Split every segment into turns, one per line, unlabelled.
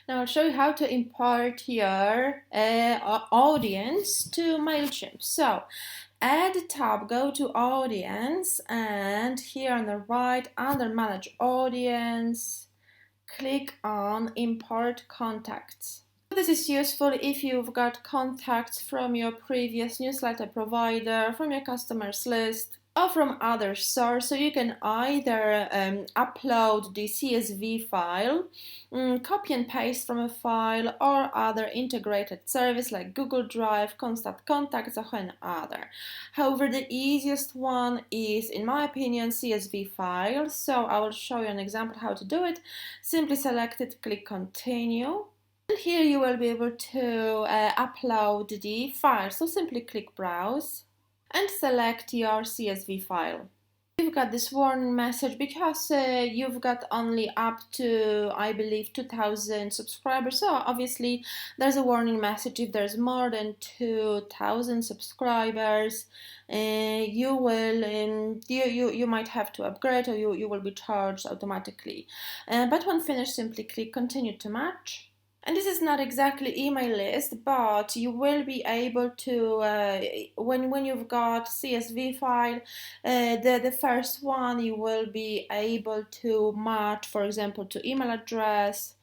Now I'll show you how to import your audience to MailChimp. So at the top, go to audience, and here on the right under manage audience, click on import contacts. This is useful if you've got contacts from your previous newsletter provider, from your customers list, or from other source. So you can either upload the CSV file, copy and paste from a file, or other integrated service like Google Drive, Constant Contacts, or any other. However, the easiest one is, in my opinion, CSV file. So I will show you an example how to do it. Simply select it, click Continue. And here you will be able to upload the file. So simply click Browse and select your CSV file. You've got this warning message because you've got only up to, I believe, 2,000 subscribers. So obviously there's a warning message. If there's more than 2,000 subscribers, you might have to upgrade, or you will be charged automatically. But when finished, simply click Continue to Match. And this is not exactly email list, but you will be able to, when you've got CSV file, the first one, you will be able to match, for example, to email address.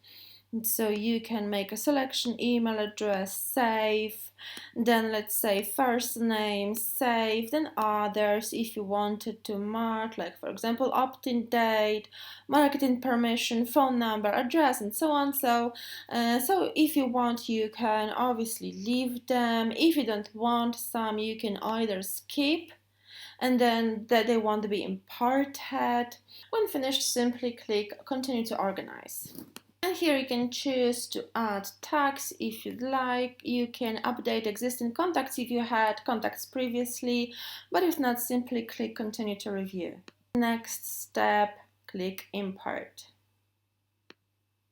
So you can make a selection, email address, save, then let's say first name, save, then others if you wanted to mark, like for example opt-in date, marketing permission, phone number, address, and so on. So if you want, you can obviously leave them. If you don't want some, you can either skip, and then they won't be imported. When finished, simply click Continue to Organize. And here you can choose to add tags if you'd like. You can update existing contacts if you had contacts previously, but if not, simply click Continue to Review. Next step, click Import.